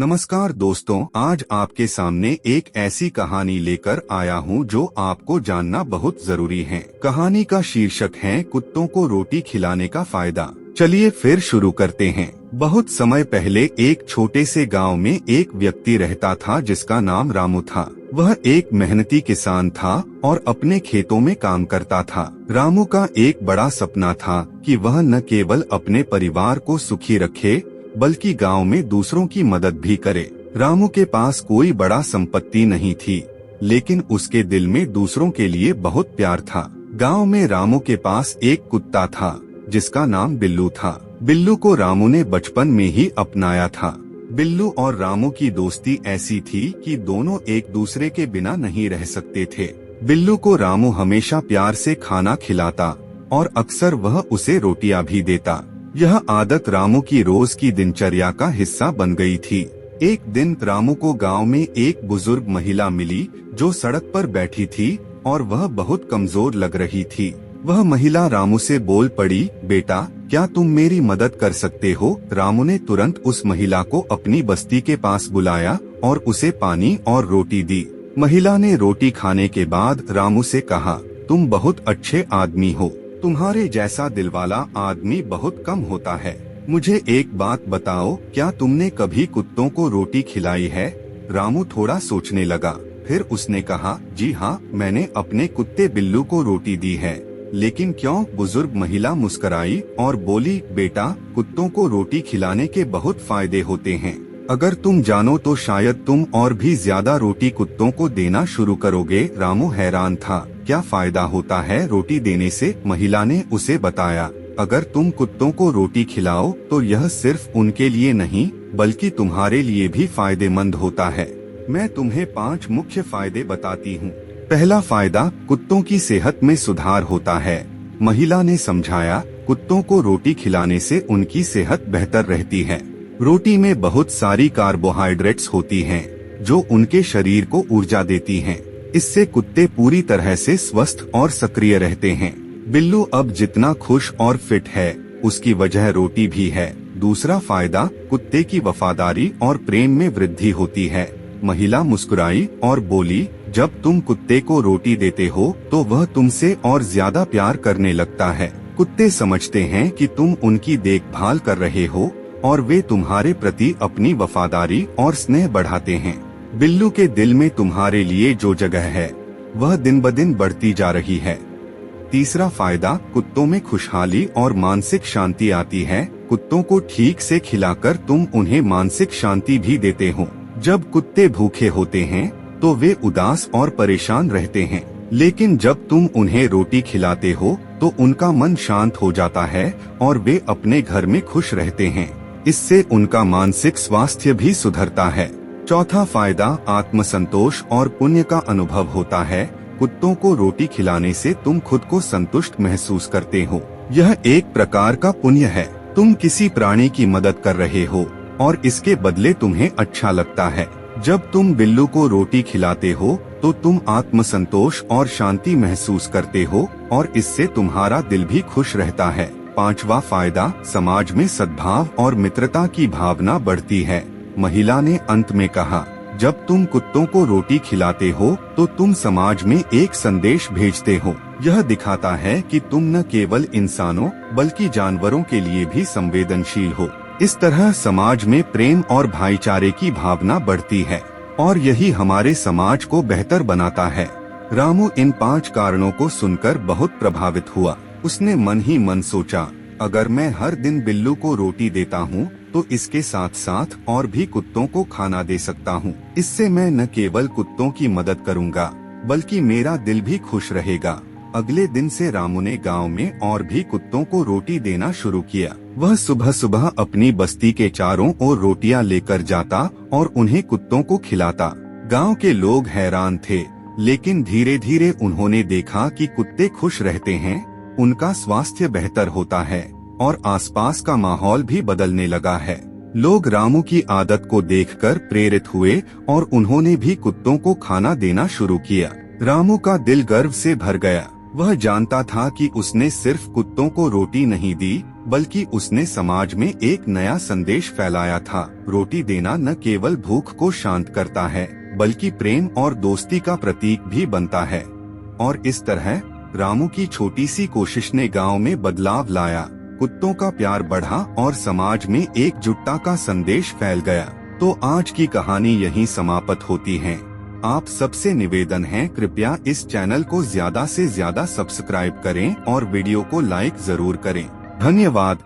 नमस्कार दोस्तों, आज आपके सामने एक ऐसी कहानी लेकर आया हूँ जो आपको जानना बहुत जरूरी है। कहानी का शीर्षक है कुत्तों को रोटी खिलाने का फायदा। चलिए फिर शुरू करते हैं। बहुत समय पहले एक छोटे से गांव में एक व्यक्ति रहता था जिसका नाम रामू था। वह एक मेहनती किसान था और अपने खेतों में काम करता था। रामू का एक बड़ा सपना था कि वह न केवल अपने परिवार को सुखी रखे बल्कि गांव में दूसरों की मदद भी करे। रामू के पास कोई बड़ा संपत्ति नहीं थी, लेकिन उसके दिल में दूसरों के लिए बहुत प्यार था। गांव में रामू के पास एक कुत्ता था जिसका नाम बिल्लू था। बिल्लू को रामू ने बचपन में ही अपनाया था। बिल्लू और रामू की दोस्ती ऐसी थी कि दोनों एक दूसरे के बिना नहीं रह सकते थे। बिल्लू को रामू हमेशा प्यार से खाना खिलाता और अक्सर वह उसे रोटियां भी देता। यह आदत रामू की रोज की दिनचर्या का हिस्सा बन गई थी। एक दिन रामू को गांव में एक बुजुर्ग महिला मिली जो सड़क पर बैठी थी और वह बहुत कमजोर लग रही थी। वह महिला रामू से बोल पड़ी, बेटा क्या तुम मेरी मदद कर सकते हो? रामू ने तुरंत उस महिला को अपनी बस्ती के पास बुलाया और उसे पानी और रोटी दी। महिला ने रोटी खाने के बाद रामू से कहा, तुम बहुत अच्छे आदमी हो। तुम्हारे जैसा दिलवाला आदमी बहुत कम होता है। मुझे एक बात बताओ, क्या तुमने कभी कुत्तों को रोटी खिलाई है? रामू थोड़ा सोचने लगा, फिर उसने कहा, जी हाँ, मैंने अपने कुत्ते बिल्लू को रोटी दी है। लेकिन क्यों? बुजुर्ग महिला मुस्कुराई और बोली, बेटा कुत्तों को रोटी खिलाने के बहुत फायदे होते हैं। अगर तुम जानो तो शायद तुम और भी ज्यादा रोटी कुत्तों को देना शुरू करोगे। रामू हैरान था, क्या फायदा होता है रोटी देने से? महिला ने उसे बताया, अगर तुम कुत्तों को रोटी खिलाओ तो यह सिर्फ उनके लिए नहीं बल्कि तुम्हारे लिए भी फायदेमंद होता है। मैं तुम्हें 5 मुख्य फायदे बताती हूँ। पहला फायदा, कुत्तों की सेहत में सुधार होता है। महिला ने समझाया, कुत्तों को रोटी खिलाने से उनकी सेहत बेहतर रहती है। रोटी में बहुत सारी कार्बोहाइड्रेट्स होती हैं, जो उनके शरीर को ऊर्जा देती हैं। इससे कुत्ते पूरी तरह से स्वस्थ और सक्रिय रहते हैं। बिल्लू अब जितना खुश और फिट है, उसकी वजह रोटी भी है। दूसरा फायदा, कुत्ते की वफादारी और प्रेम में वृद्धि होती है। महिला मुस्कुराई और बोली, जब तुम कुत्ते को रोटी देते हो तो वह तुमसे और ज्यादा प्यार करने लगता है। कुत्ते समझते हैं कि तुम उनकी देखभाल कर रहे हो और वे तुम्हारे प्रति अपनी वफादारी और स्नेह बढ़ाते हैं। बिल्लू के दिल में तुम्हारे लिए जो जगह है वह दिन ब दिन बढ़ती जा रही है। तीसरा फायदा, कुत्तों में खुशहाली और मानसिक शांति आती है। कुत्तों को ठीक से खिलाकर तुम उन्हें मानसिक शांति भी देते हो। जब कुत्ते भूखे होते हैं तो वे उदास और परेशान रहते हैं, लेकिन जब तुम उन्हें रोटी खिलाते हो तो उनका मन शांत हो जाता है और वे अपने घर में खुश रहते हैं। इससे उनका मानसिक स्वास्थ्य भी सुधरता है। चौथा फायदा, आत्मसंतोष और पुण्य का अनुभव होता है। कुत्तों को रोटी खिलाने से तुम खुद को संतुष्ट महसूस करते हो। यह एक प्रकार का पुण्य है। तुम किसी प्राणी की मदद कर रहे हो और इसके बदले तुम्हें अच्छा लगता है। जब तुम बिल्लू को रोटी खिलाते हो तो तुम आत्मसंतोष और शांति महसूस करते हो और इससे तुम्हारा दिल भी खुश रहता है। पांचवा फायदा, समाज में सद्भाव और मित्रता की भावना बढ़ती है। महिला ने अंत में कहा, जब तुम कुत्तों को रोटी खिलाते हो तो तुम समाज में एक संदेश भेजते हो। यह दिखाता है कि तुम न केवल इंसानों बल्कि जानवरों के लिए भी संवेदनशील हो। इस तरह समाज में प्रेम और भाईचारे की भावना बढ़ती है और यही हमारे समाज को बेहतर बनाता है। रामू इन 5 कारणों को सुनकर बहुत प्रभावित हुआ। उसने मन ही मन सोचा, अगर मैं हर दिन बिल्लू को रोटी देता हूँ तो इसके साथ साथ और भी कुत्तों को खाना दे सकता हूँ। इससे मैं न केवल कुत्तों की मदद करूँगा बल्कि मेरा दिल भी खुश रहेगा। अगले दिन से रामू ने गांव में और भी कुत्तों को रोटी देना शुरू किया। वह सुबह सुबह अपनी बस्ती के चारों ओर रोटियां लेकर जाता और उन्हें कुत्तों को खिलाता। गांव के लोग हैरान थे, लेकिन धीरे धीरे उन्होंने देखा कि कुत्ते खुश रहते हैं, उनका स्वास्थ्य बेहतर होता है और आसपास का माहौल भी बदलने लगा है। लोग रामू की आदत को देखकर प्रेरित हुए और उन्होंने भी कुत्तों को खाना देना शुरू किया। रामू का दिल गर्व से भर गया। वह जानता था कि उसने सिर्फ कुत्तों को रोटी नहीं दी, बल्कि उसने समाज में एक नया संदेश फैलाया था। रोटी देना न केवल भूख को शांत करता है, बल्कि प्रेम और दोस्ती का प्रतीक भी बनता है। और इस तरह रामू की छोटी सी कोशिश ने गांव में बदलाव लाया। कुत्तों का प्यार बढ़ा और समाज में एकजुटता का संदेश फैल गया। तो आज की कहानी यहीं समाप्त होती है। आप सबसे निवेदन है, कृपया इस चैनल को ज्यादा से ज्यादा सब्सक्राइब करें और वीडियो को लाइक जरूर करें। धन्यवाद।